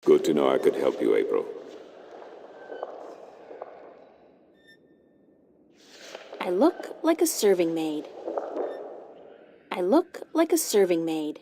Good to know I could help you, April. I look like a serving maid. I look like a serving maid.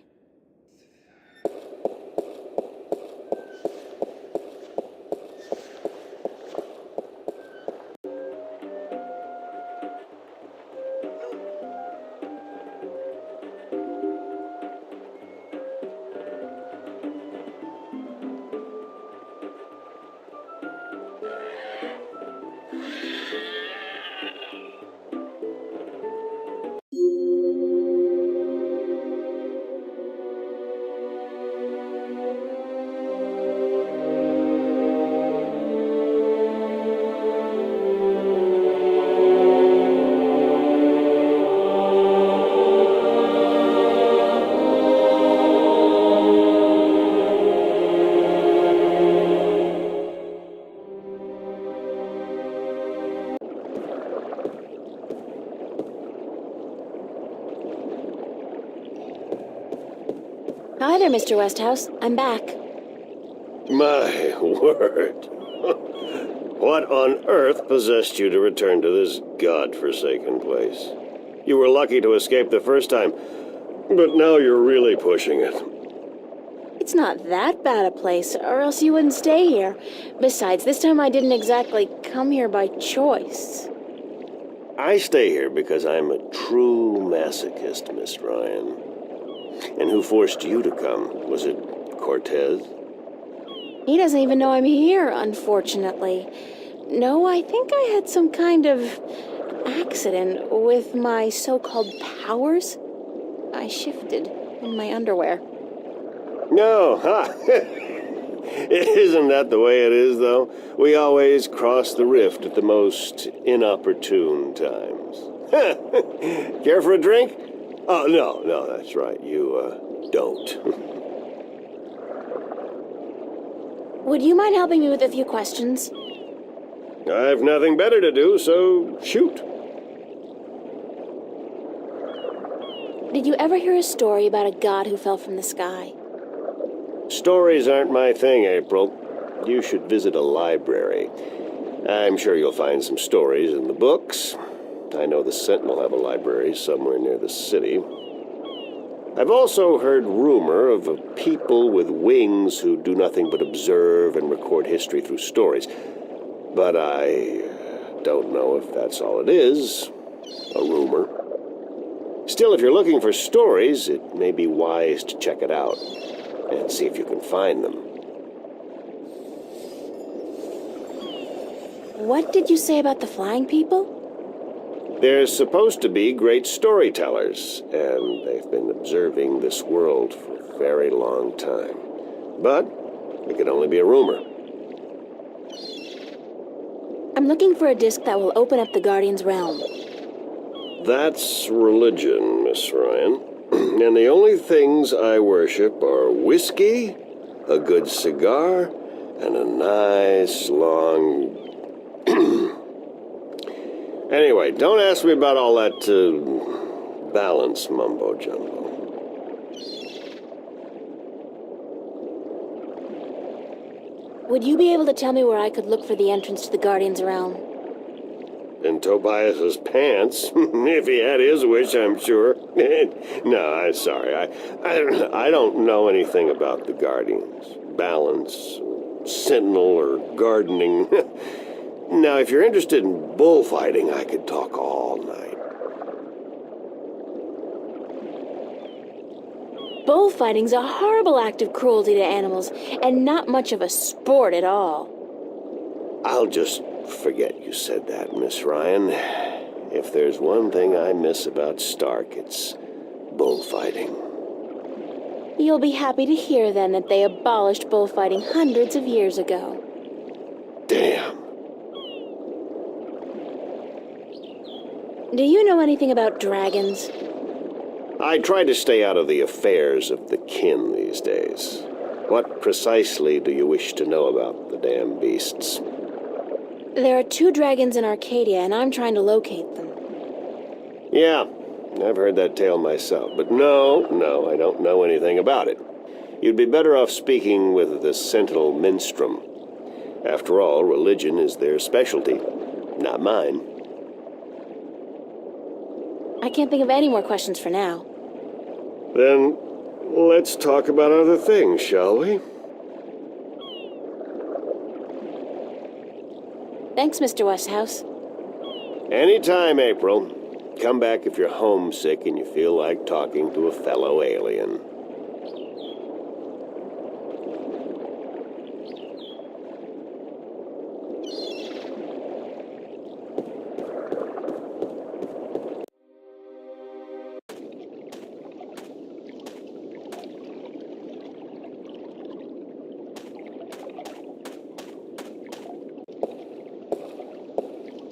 Hi there, Mr. Westhouse. I'm back. My word. What on earth possessed you to return to this godforsaken place? You were lucky to escape the first time, but now you're really pushing it. It's not that bad a place, or else you wouldn't stay here. Besides, this time I didn't exactly come here by choice. I stay here because I'm a true masochist, Miss Ryan. And who forced you to come? Was it Cortez? He doesn't even know I'm here, unfortunately. No, I think I had some kind of accident with my so-called powers. I shifted in my underwear. No, huh? Isn't that the way it is, though? We always cross the rift at the most inopportune times. Care for a drink? Oh, no, that's right. You, don't. Would you mind helping me with a few questions? I've nothing better to do, so shoot. Did you ever hear a story about a god who fell from the sky? Stories aren't my thing, April. You should visit a library. I'm sure you'll find some stories in the books. I know the Sentinel have a library somewhere near the city. I've also heard rumor of a people with wings who do nothing but observe and record history through stories. But I don't know if that's all it is. A rumor. Still, if you're looking for stories, it may be wise to check it out and see if you can find them. What did you say about the flying people? They're supposed to be great storytellers, and they've been observing this world for a very long time. But it could only be a rumor. I'm looking for a disc that will open up the Guardian's realm. That's religion, Miss Ryan. And the only things I worship are whiskey, a good cigar, and a nice long... Anyway, don't ask me about all that balance mumbo-jumbo. Would you be able to tell me where I could look for the entrance to the Guardian's realm? In Tobias's pants, if he had his wish, I'm sure. No, I'm sorry. I don't know anything about the Guardians, balance, Sentinel, or gardening. Now, if you're interested in bullfighting, I could talk all night. Bullfighting's a horrible act of cruelty to animals, and not much of a sport at all. I'll just forget you said that, Miss Ryan. If there's one thing I miss about Stark, it's bullfighting. You'll be happy to hear, then, that they abolished bullfighting hundreds of years ago. Damn. Do you know anything about dragons? I try to stay out of the affairs of the kin these days. What precisely do you wish to know about the damn beasts? There are 2 dragons in Arcadia, and I'm trying to locate them. Yeah, I've heard that tale myself, but no, I don't know anything about it. You'd be better off speaking with the Sentinel Minstrom. After all, religion is their specialty, not mine. I can't think of any more questions for now. Then, let's talk about other things, shall we? Thanks, Mr. Westhouse. Anytime, April. Come back if you're homesick and you feel like talking to a fellow alien.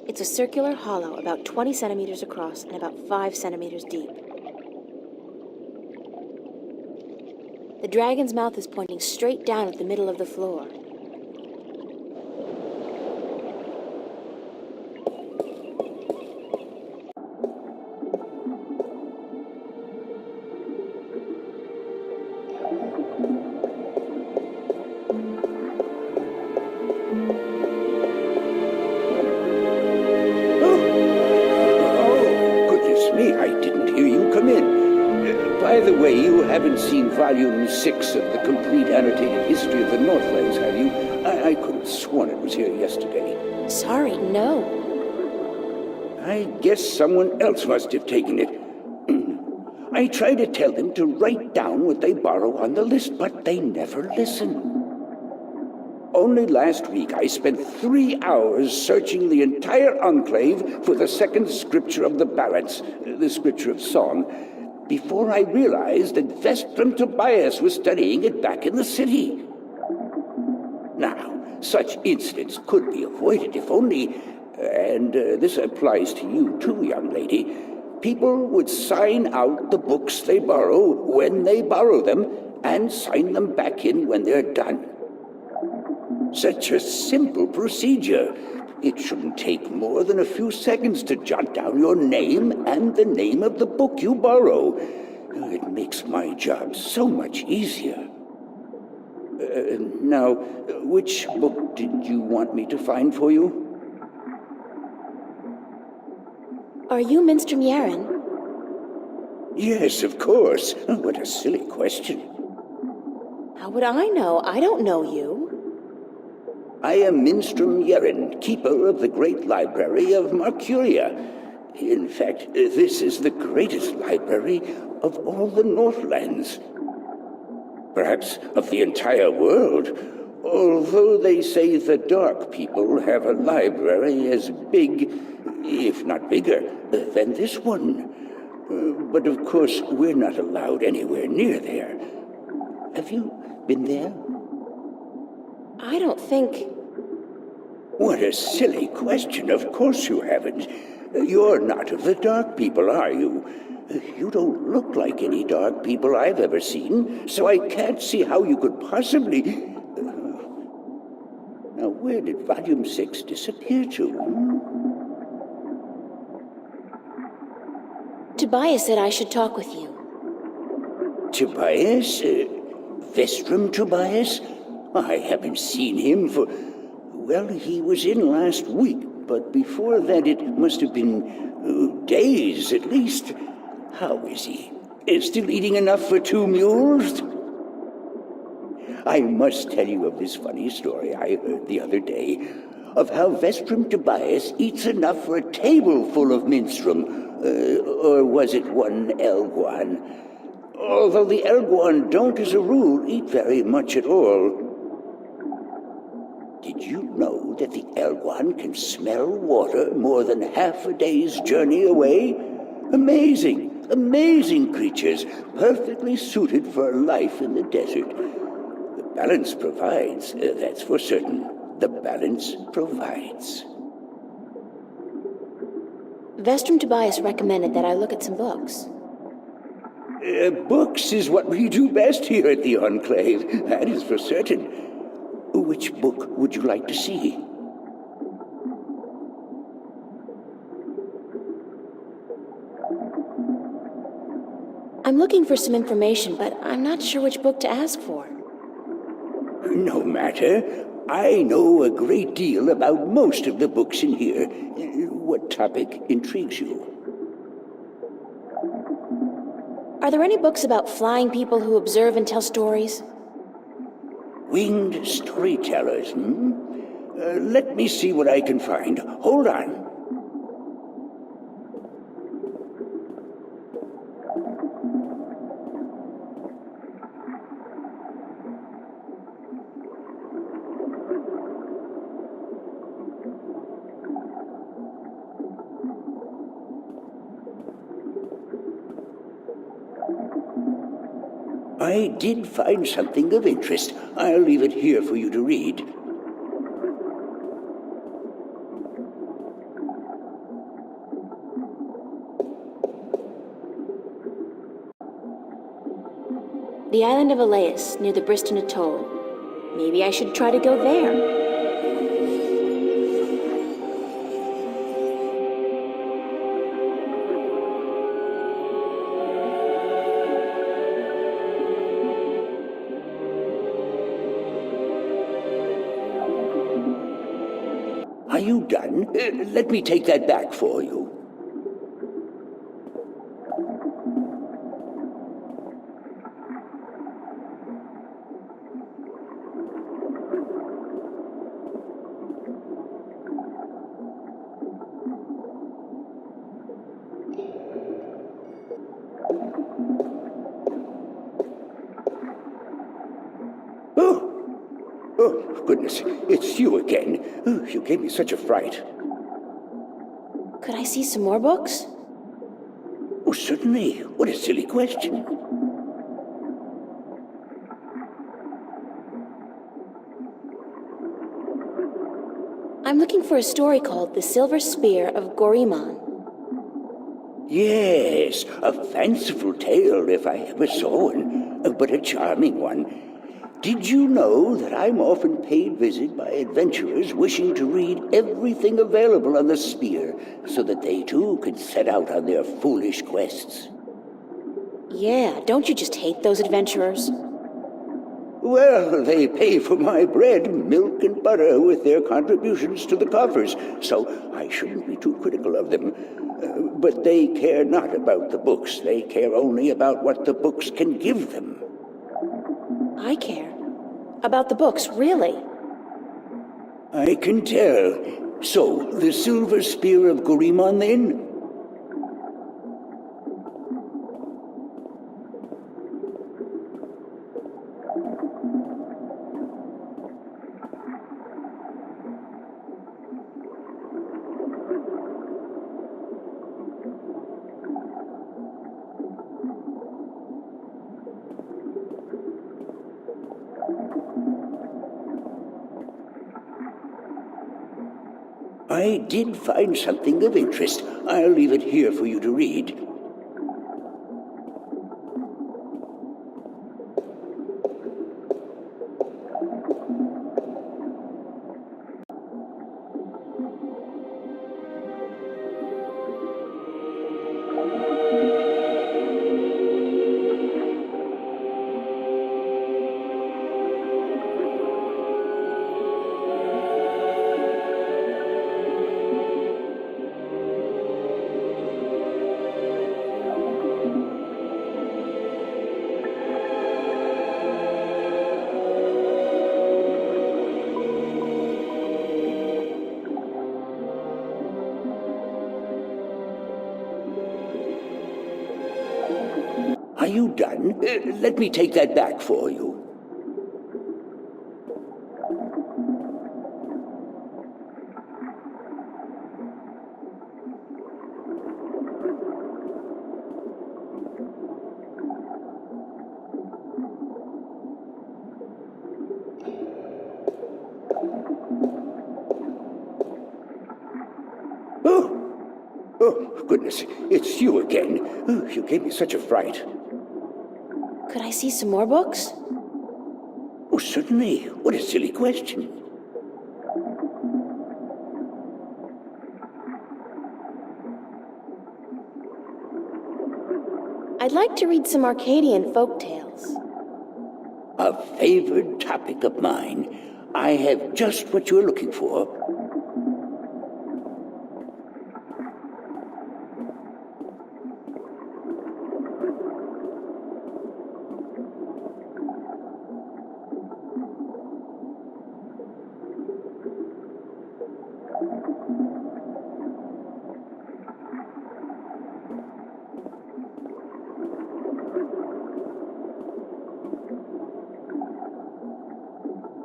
It's a circular hollow about 20 centimeters across and about 5 centimeters deep. The dragon's mouth is pointing straight down at the middle of the floor. By the way, you haven't seen Volume 6 of the Complete Annotated History of the Northlands, have you? I could have sworn it was here yesterday. Sorry, no. I guess someone else must have taken it. I try to tell them to write down what they borrow on the list, but they never listen. Only last week I spent 3 hours searching the entire enclave for the second scripture of the balance, the scripture of song, before I realized that Vestrum Tobias was studying it back in the city. Now, such incidents could be avoided if only, and this applies to you too, young lady, people would sign out the books they borrow when they borrow them and sign them back in when they're done. Such a simple procedure. It shouldn't take more than a few seconds to jot down your name and the name of the book you borrow. It makes my job so much easier. Now, which book did you want me to find for you? Are you Minstrom Yaren? Yes, of course. What a silly question. How would I know? I don't know you. I am Minstrom Yeren, keeper of the great library of Marcuria. In fact, this is the greatest library of all the Northlands. Perhaps of the entire world, although they say the Dark People have a library as big, if not bigger, than this one. But of course, we're not allowed anywhere near there. Have you been there? I don't think... What a silly question. Of course you haven't. You're not of the Dark People, are you? You don't look like any Dark People I've ever seen, so I can't see how you could possibly... Now, where did Volume 6 disappear to? Tobias said I should talk with you. Tobias? Vestrum Tobias? I haven't seen him for... Well, he was in last week, but before that it must have been days at least. How is he? Still eating enough for 2 mules? I must tell you of this funny story I heard the other day, of how Vestrum Tobias eats enough for a table full of minstrum, or was it one Elguan? Although the Elguan don't, as a rule, eat very much at all. Did you know that the Elguan can smell water more than half a day's journey away? Amazing, amazing creatures, perfectly suited for life in the desert. The balance provides, that's for certain. The balance provides. Vestrum Tobias recommended that I look at some books. Books is what we do best here at the Enclave, that is for certain. Which book would you like to see? I'm looking for some information, but I'm not sure which book to ask for. No matter. I know a great deal about most of the books in here. What topic intrigues you? Are there any books about flying people who observe and tell stories? Winged storytellers, hmm? Let me see what I can find. Hold on. I did find something of interest. I'll leave it here for you to read. The island of Elias, near the Briston Atoll. Maybe I should try to go there. Are you done? Let me take that back for you. Oh, goodness, it's you again. Oh, you gave me such a fright. Could I see some more books? Oh, certainly. What a silly question. I'm looking for a story called The Silver Spear of Gorimon. Yes, a fanciful tale if I ever saw one, but a charming one. Did you know that I'm often paid visit by adventurers wishing to read everything available on the spear so that they too can set out on their foolish quests? Yeah, don't you just hate those adventurers? Well, they pay for my bread, milk, and butter with their contributions to the coffers, so I shouldn't be too critical of them. But they care not about the books. They care only about what the books can give them. I care. About the books, really. I can tell. So, the Silver Spear of Gorimon, then? I did find something of interest. I'll leave it here for you to read. Are you done? Let me take that back for you. Oh, goodness, it's you again. Oh, you gave me such a fright. Could I see some more books? Oh, certainly. What a silly question. I'd like to read some Arcadian folk tales. A favored topic of mine. I have just what you're looking for.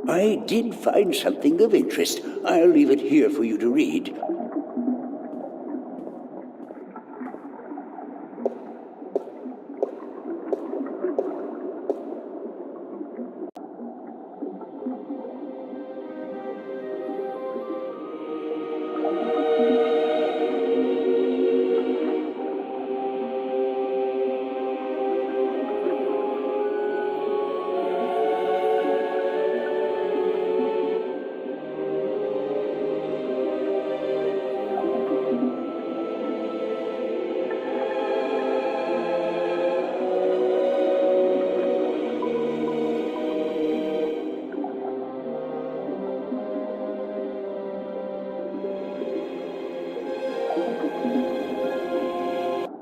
I did find something of interest. I'll leave it here for you to read.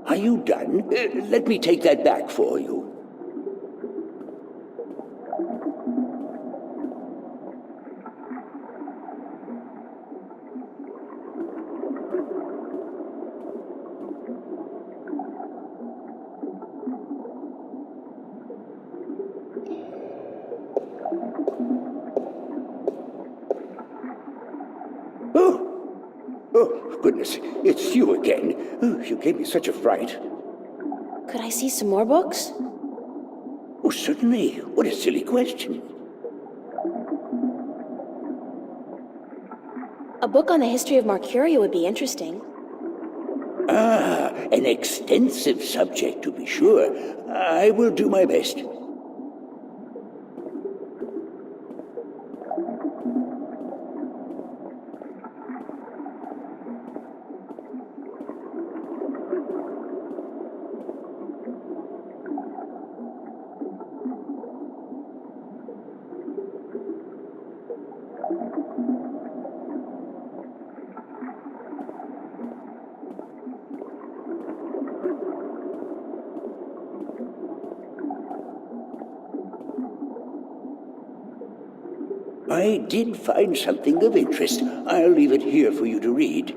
Are you done? Let me take that back for you. Oh, goodness, it's you again. Oh, you gave me such a fright. Could I see some more books? Oh, certainly. What a silly question. A book on the history of Mercuria would be interesting. Ah, an extensive subject, to be sure. I will do my best. I did find something of interest. I'll leave it here for you to read.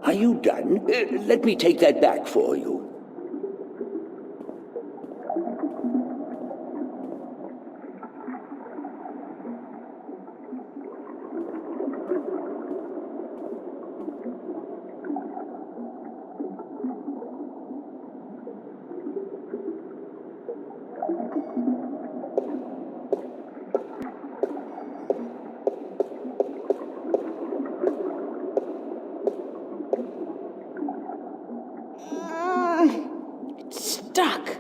Are you done? Let me take that back for you. Stuck.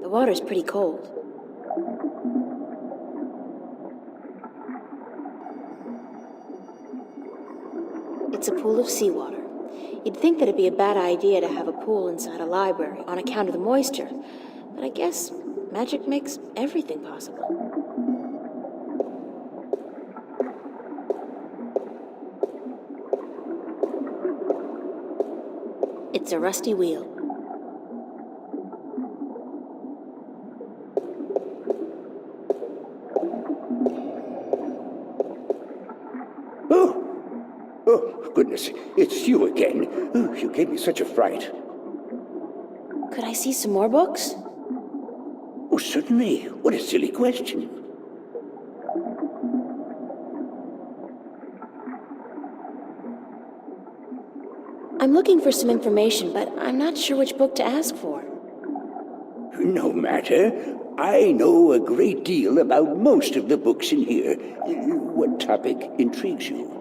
The water's pretty cold. pool of seawater. You'd think that it'd be a bad idea to have a pool inside a library on account of the moisture, but I guess magic makes everything possible. It's a rusty wheel. Oh, goodness, it's you again. Oh, you gave me such a fright. Could I see some more books? Oh, certainly. What a silly question. I'm looking for some information, but I'm not sure which book to ask for. No matter. I know a great deal about most of the books in here. What topic intrigues you?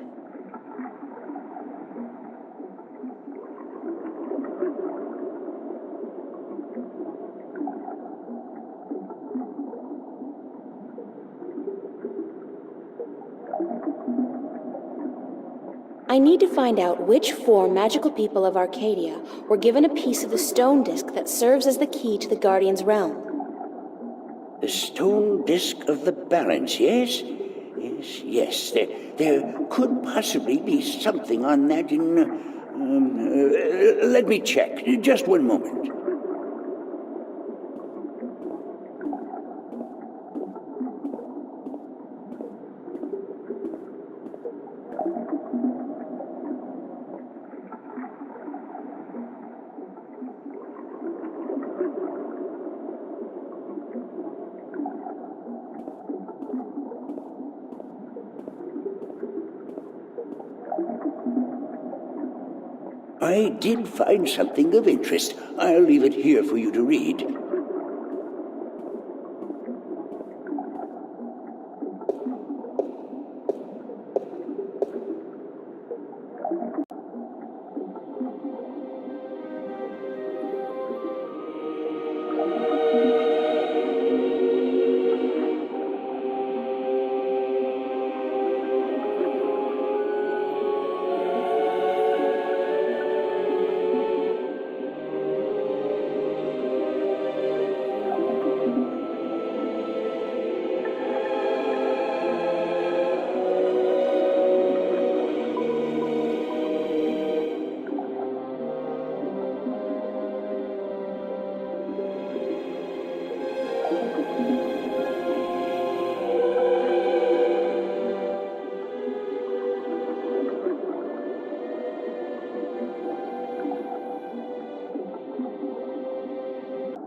I need to find out which four magical people of Arcadia were given a piece of the stone disc that serves as the key to the Guardian's realm. The stone disc of the balance, yes? Yes. There could possibly be something on that in... let me check. Just one moment. I did find something of interest. I'll leave it here for you to read.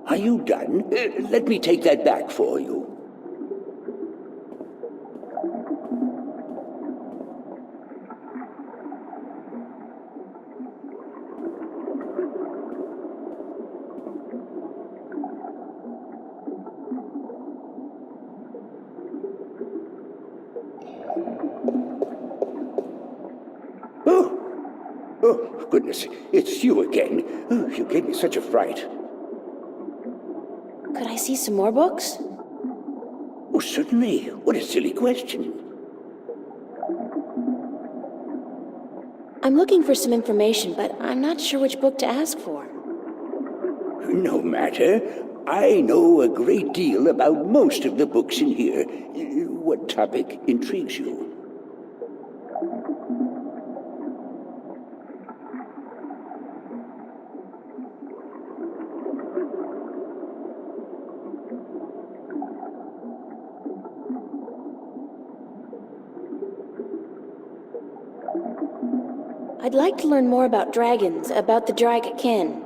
Are you done? Let me take that back for you. Oh, goodness, it's you again. Oh, you gave me such a fright. Could I see some more books? Oh, certainly. What a silly question. I'm looking for some information, but I'm not sure which book to ask for. No matter. I know a great deal about most of the books in here. What topic intrigues you? I'd like to learn more about dragons, about the Dragakin.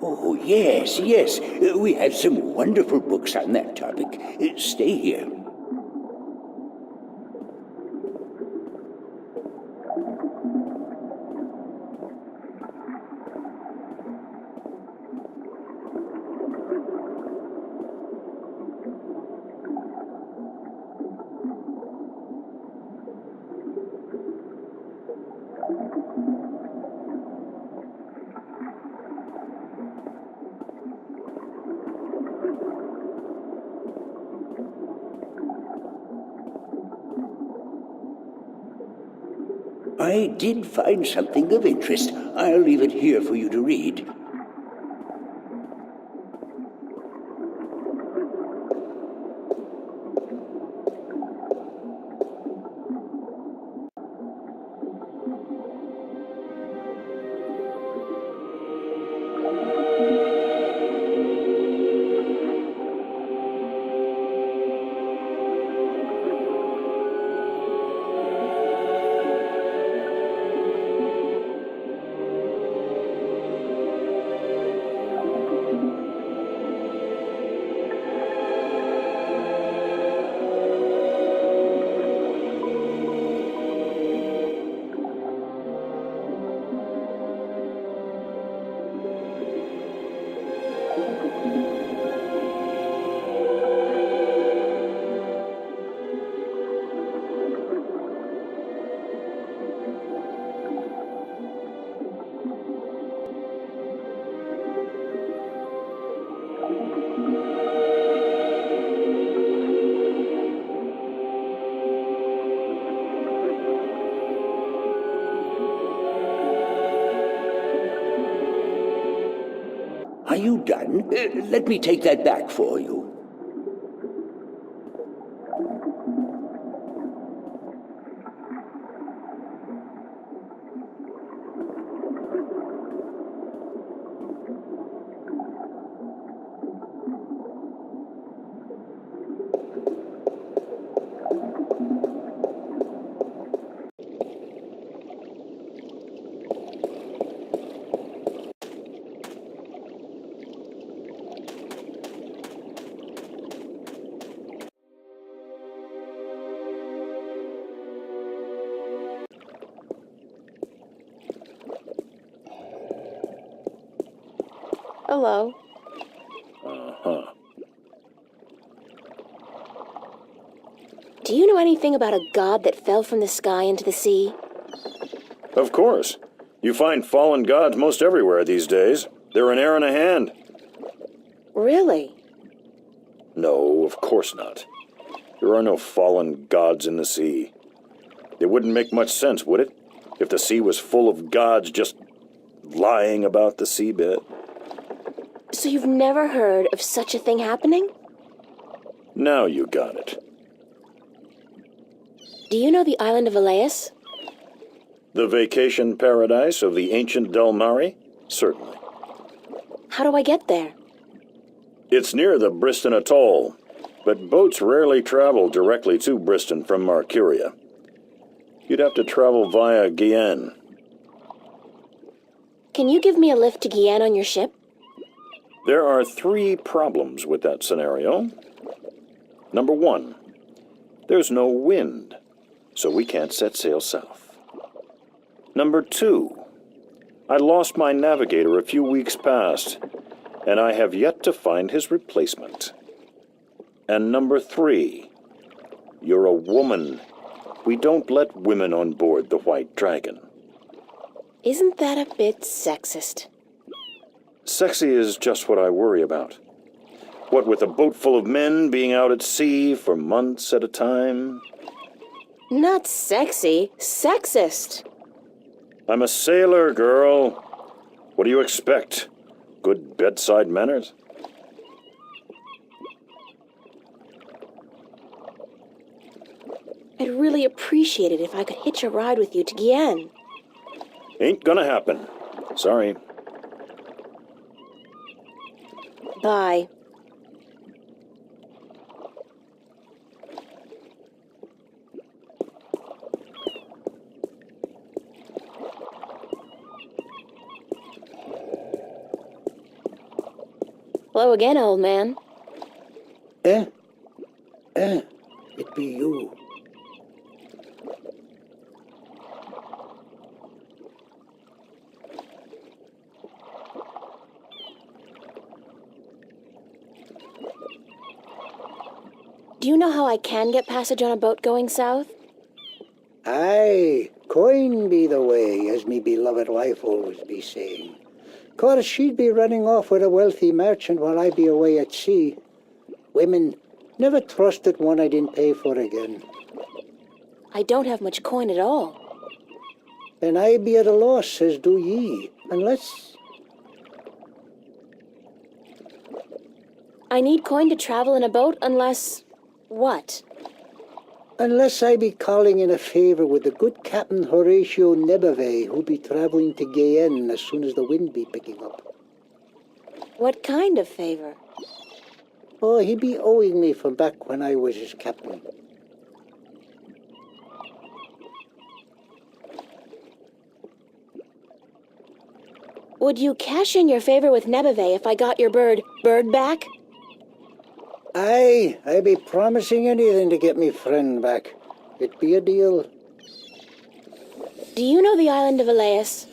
Oh, yes, yes. We have some wonderful books on that topic. Stay here. I did find something of interest. I'll leave it here for you to read. Are you done? Let me take that back for you. Hello. Uh-huh. Do you know anything about a god that fell from the sky into the sea? Of course. You find fallen gods most everywhere these days. They're an air and a hand. Really? No, of course not. There are no fallen gods in the sea. It wouldn't make much sense, would it? If the sea was full of gods just lying about the seabed. So you've never heard of such a thing happening? Now you got it. Do you know the island of Elias? The vacation paradise of the ancient Del Mare? Certainly. How do I get there? It's near the Briston Atoll, but boats rarely travel directly to Briston from Marcuria. You'd have to travel via Guyenne. Can you give me a lift to Guyenne on your ship? There are 3 problems with that scenario. Number 1, there's no wind, so we can't set sail south. Number 2, I lost my navigator a few weeks past, and I have yet to find his replacement. And number 3, you're a woman. We don't let women on board the White Dragon. Isn't that a bit sexist? Sexy is just what I worry about. What with a boat full of men being out at sea for months at a time? Not sexy, sexist. I'm a sailor, girl. What do you expect? Good bedside manners? I'd really appreciate it if I could hitch a ride with you to Guyenne. Ain't gonna happen. Sorry. Bye. Hello again, old man. It be you. Do you know how I can get passage on a boat going south? Aye, coin be the way, as me beloved wife always be saying. 'Course she'd be running off with a wealthy merchant while I be away at sea. Women, never trusted one I didn't pay for again. I don't have much coin at all. And I be at a loss, as do ye, unless... I need coin to travel in a boat unless... what? Unless I be calling in a favour with the good Captain Horatio Nebave, who be travelling to Guyenne as soon as the wind be picking up. What kind of favor? Oh, he be owing me from back when I was his captain. Would you cash in your favor with Nebave if I got your bird back? Aye, I be promising anything to get me friend back. It be a deal. Do you know the island of Elias?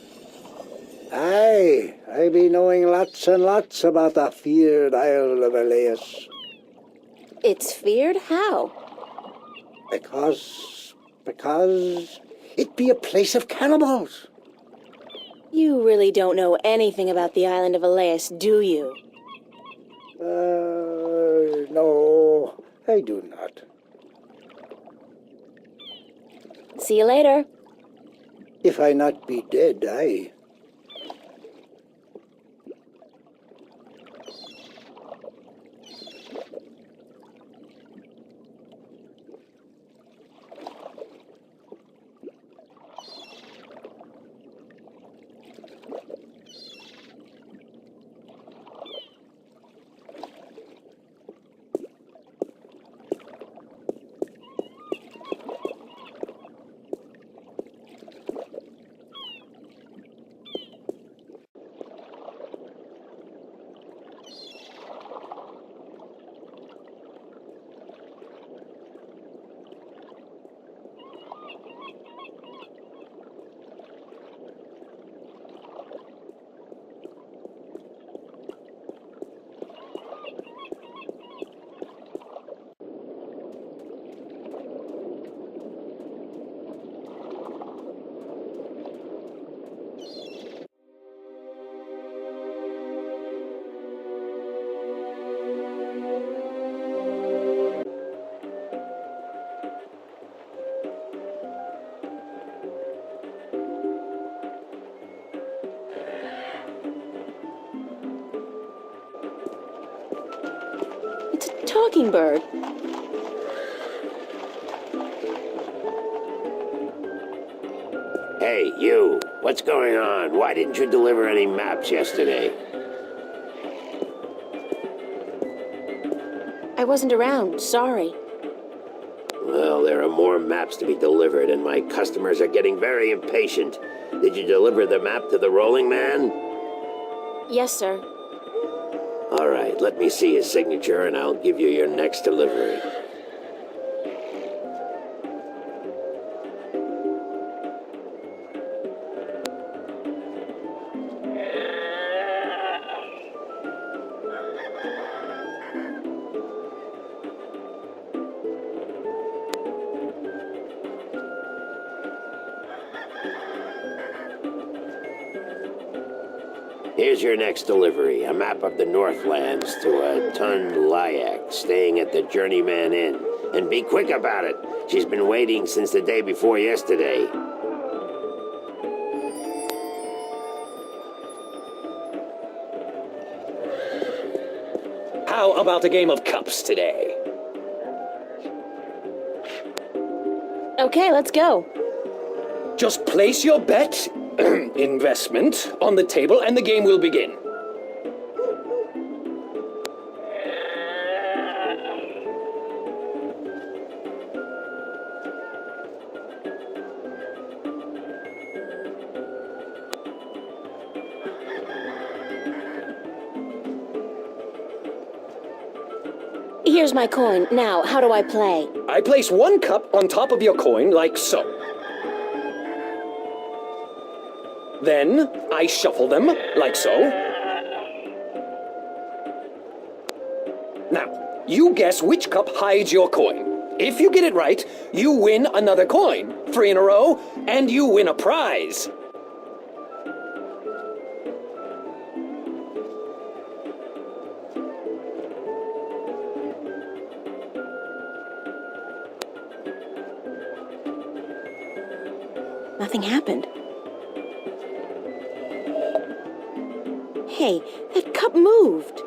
Aye, I be knowing lots and lots about the feared Isle of Elias. It's feared? How? Because it be a place of cannibals. You really don't know anything about the island of Elias, do you? No, I do not. See you later. If I not be dead, aye. It's a talking bird. Hey, you! What's going on? Why didn't you deliver any maps yesterday? I wasn't around, sorry. Well, there are more maps to be delivered, and my customers are getting very impatient. Did you deliver the map to the rolling man? Yes, sir. All right, let me see his signature, and I'll give you your next delivery. Here's your next delivery, a map of the Northlands to a Tund Lyak staying at the Journeyman Inn. And be quick about it. She's been waiting since the day before yesterday. How about a game of cups today? Okay, let's go. Just place your bet, investment, on the table and the game will begin. Here's my coin. Now, how do I play? I place one cup on top of your coin like so. Then I shuffle them like so. Now, you guess which cup hides your coin. If you get it right, you win another coin, 3 in a row, and you win a prize. Nothing happened. Hey, that cup moved.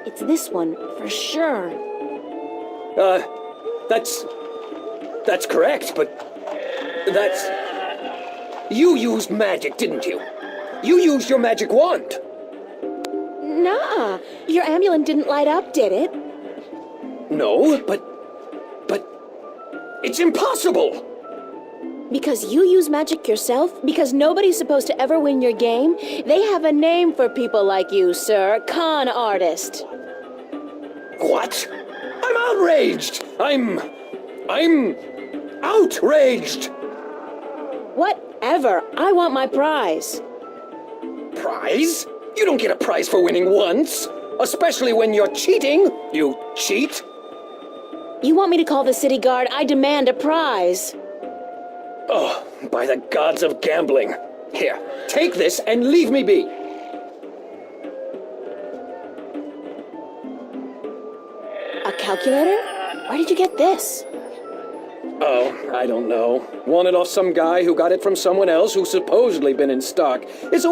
It's this one, for sure. That's correct, but that's... You used magic, didn't you? You used your magic wand. Nah, your amulet didn't light up, did it? No, but it's impossible. Because you use magic yourself? Because nobody's supposed to ever win your game? They have a name for people like you, sir. Con artist. What? I'm outraged. I'm outraged. Whatever. I want my prize. Prize? You don't get a prize for winning once. Especially when you're cheating. You cheat. You want me to call the city guard? I demand a prize. Oh, by the gods of gambling. Here, take this and leave me be. A calculator? Where did you get this? Oh, I don't know. Won it off some guy who got it from someone else who's supposedly been in stock. It's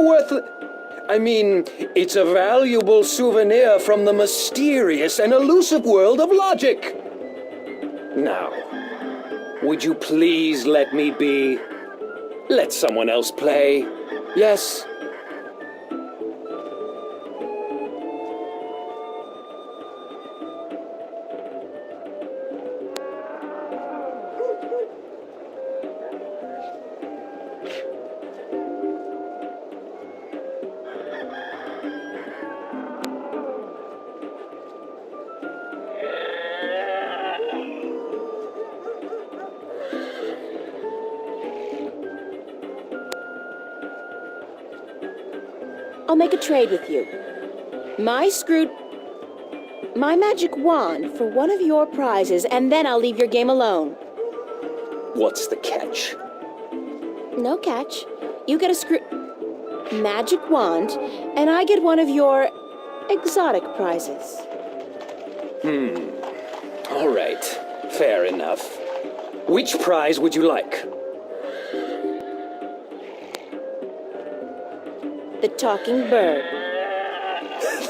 it's a valuable souvenir from the mysterious and elusive world of logic. Now, would you please let me be? Let someone else play. Yes? I'll make a trade with you. My magic wand for one of your prizes, and then I'll leave your game alone. What's the catch? No catch. You get a magic wand, and I get one of your exotic prizes. All right. Fair enough. Which prize would you like? The talking bird.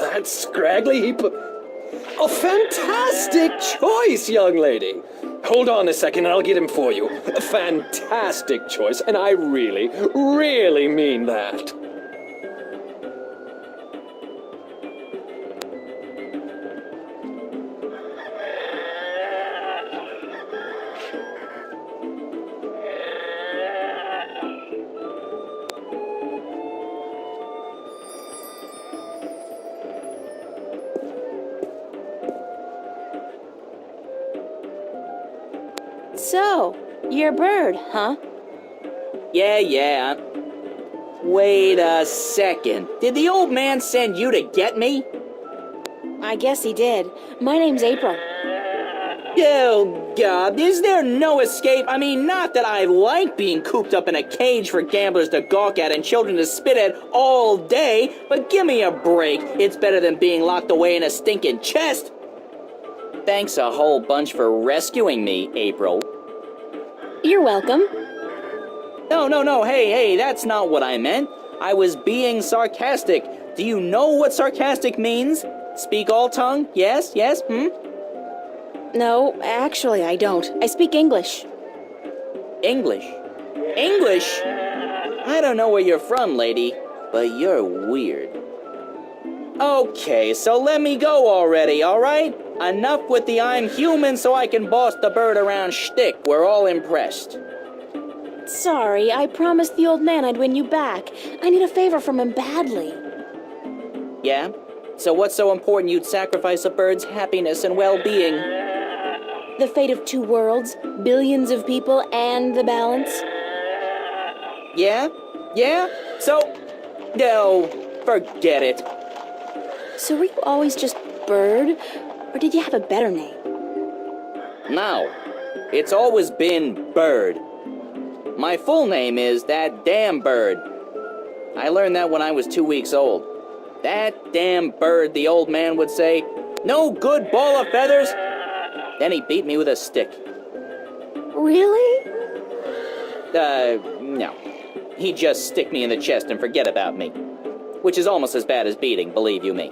That scraggly heap of... A fantastic choice, young lady. Hold on a second and I'll get him for you. A fantastic choice, and I really, really mean that. So, you're a bird, huh? Yeah. Wait a second. Did the old man send you to get me? I guess he did. My name's April. Oh, God, is there no escape? I mean, not that I like being cooped up in a cage for gamblers to gawk at and children to spit at all day, but give me a break. It's better than being locked away in a stinking chest. Thanks a whole bunch for rescuing me, April. You're welcome. No, hey, that's not what I meant. I was being sarcastic. Do you know what sarcastic means? Speak all tongue? Yes? No, actually, I don't. I speak English. English? I don't know where you're from, lady, but you're weird. Okay, so let me go already, alright? Enough with the I'm human so I can boss the bird around shtick. We're all impressed. Sorry, I promised the old man I'd win you back. I need a favor from him badly. Yeah? So what's so important you'd sacrifice a bird's happiness and well-being? The fate of two worlds, billions of people, and the balance. Yeah? So... No, forget it. So were you always just Bird? Or did you have a better name? No, it's always been Bird. My full name is That Damn Bird. I learned that when I was 2 weeks old. That damn bird, the old man would say. No good ball of feathers. Then he beat me with a stick. Really? No. He'd just stick me in the chest and forget about me. Which is almost as bad as beating, believe you me.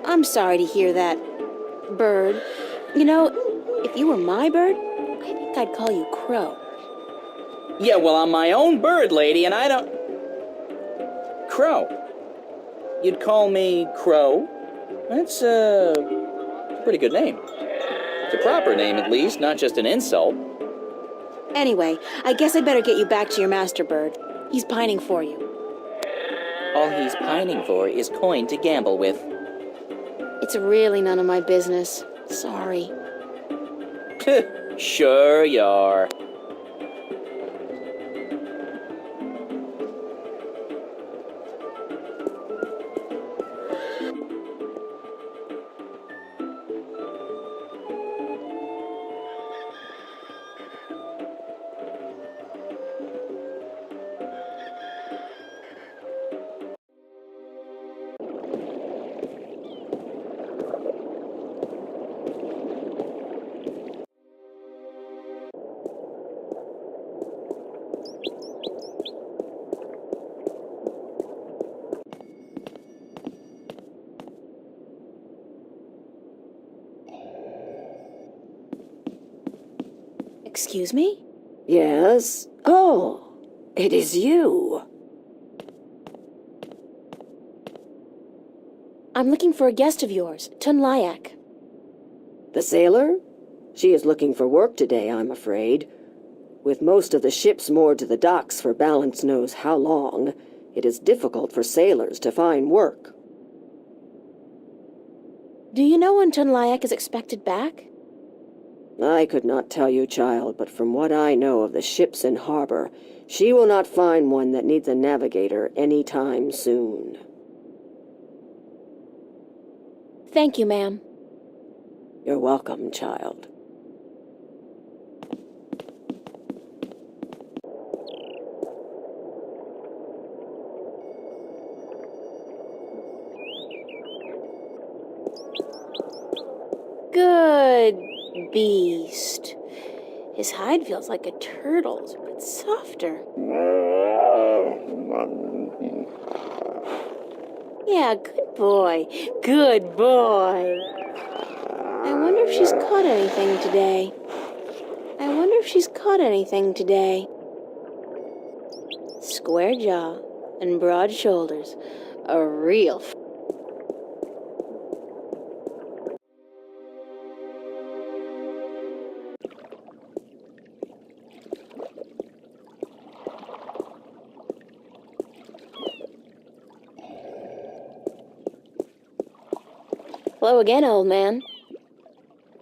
I'm sorry to hear that, Bird. You know, if you were my bird, I think I'd call you Crow. Yeah, well, I'm my own bird, lady, and I don't... Crow. You'd call me Crow? That's a pretty good name. It's a proper name, at least, not just an insult. Anyway, I guess I'd better get you back to your master bird. He's pining for you. All he's pining for is coin to gamble with. It's really none of my business. Sorry. Sure you are. Excuse me? Yes? Oh, it is you. I'm looking for a guest of yours, Tun Lyak. The sailor? She is looking for work today, I'm afraid. With most of the ships moored to the docks for balance knows how long, it is difficult for sailors to find work. Do you know when Tun Lyak is expected back? I could not tell you, child, but from what I know of the ships in harbor, she will not find one that needs a navigator any time soon. Thank you, ma'am. You're welcome, child. Good beast. His hide feels like a turtle's, but softer. Yeah, good boy. Good boy. I wonder if she's caught anything today. Square jaw and broad shoulders. A real Hello again, old man.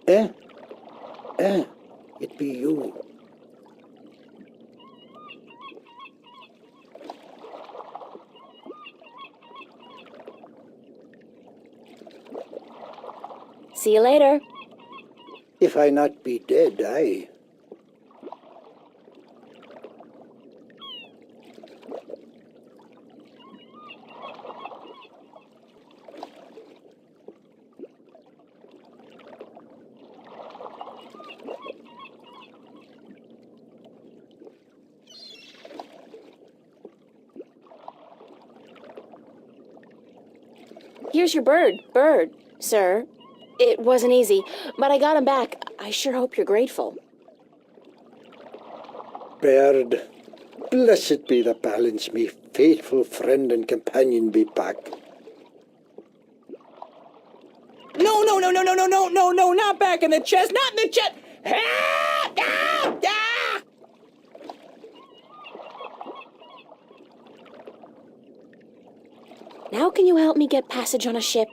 It be you. See you later. If I not be dead, aye. Here's your bird, sir. It wasn't easy, but I got him back. I sure hope you're grateful. Bird, blessed be the balance, me faithful friend and companion be back. No, not back in the chest, not in the chest! Ah! Ah! Ah! Now can you help me get passage on a ship?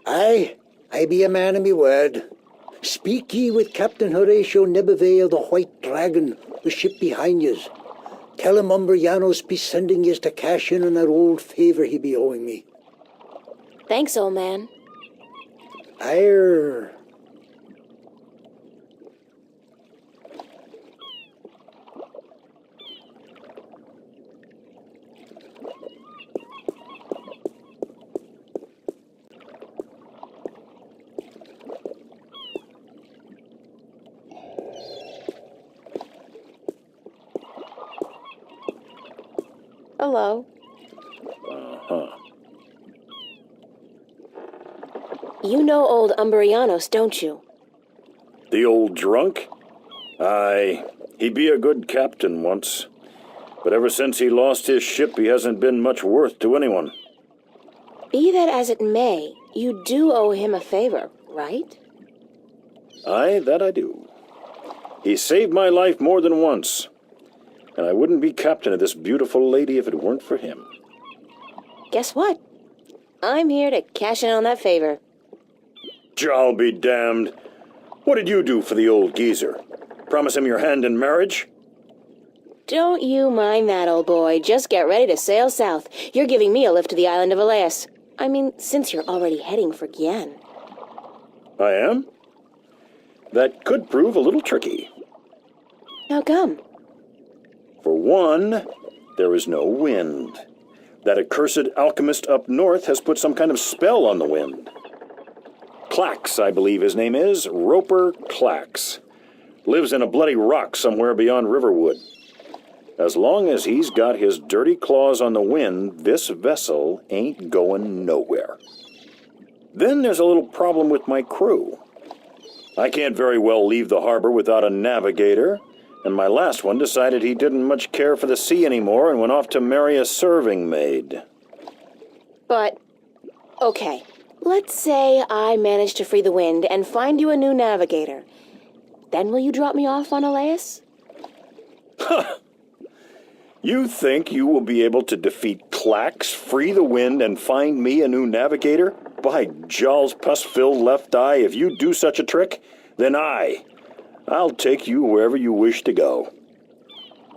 Aye, I be a man of me word. Speak ye with Captain Horatio Nebuve of the White Dragon, the ship behind yous. Tell him Umbrianos be sending yous to cash in on that old favour he be owing me. Thanks, old man. Aye. Hello. Uh-huh. You know old Umbrianos, don't you? The old drunk? Aye, he be a good captain once. But ever since he lost his ship, he hasn't been much worth to anyone. Be that as it may, you do owe him a favor, right? Aye, that I do. He saved my life more than once, and I wouldn't be captain of this beautiful lady if it weren't for him. Guess what? I'm here to cash in on that favor. I'll be damned. What did you do for the old geezer? Promise him your hand in marriage? Don't you mind that, old boy. Just get ready to sail south. You're giving me a lift to the island of Elias. I mean, since you're already heading for Gien. I am? That could prove a little tricky. How come? For one, there is no wind. That accursed alchemist up north has put some kind of spell on the wind. Clax, I believe his name is, Roper Clax. Lives in a bloody rock somewhere beyond Riverwood. As long as he's got his dirty claws on the wind, this vessel ain't going nowhere. Then there's a little problem with my crew. I can't very well leave the harbor without a navigator, and my last one decided he didn't much care for the sea anymore and went off to marry a serving maid. But, okay. Let's say I manage to free the wind and find you a new navigator. Then will you drop me off on Elias? You think you will be able to defeat Clax, free the wind, and find me a new navigator? By Jaw's pus-filled left eye, if you do such a trick, then I'll take you wherever you wish to go.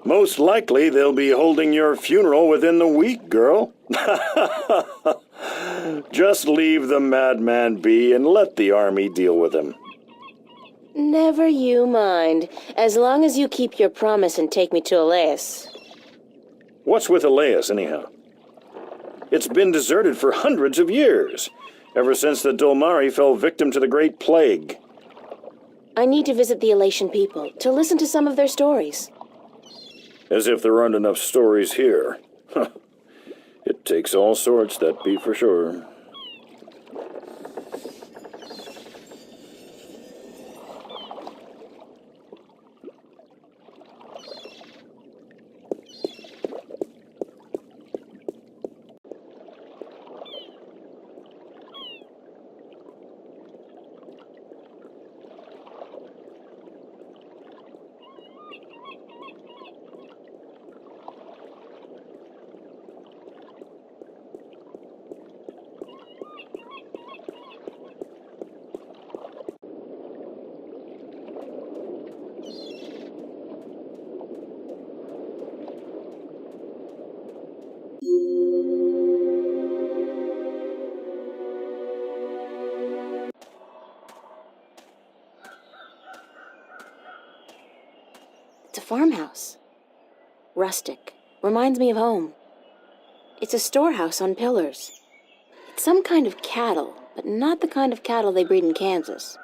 Most likely they'll be holding your funeral within the week, girl. Just leave the madman be and let the army deal with him. Never you mind, as long as you keep your promise and take me to Elias. What's with Elias, anyhow? It's been deserted for hundreds of years, ever since the Dolmari fell victim to the Great Plague. I need to visit the Elation people, to listen to some of their stories. As if there aren't enough stories here. It takes all sorts, that be for sure. It's a farmhouse. Rustic. Reminds me of home. It's a storehouse on pillars. It's some kind of cattle, but not the kind of cattle they breed in Kansas.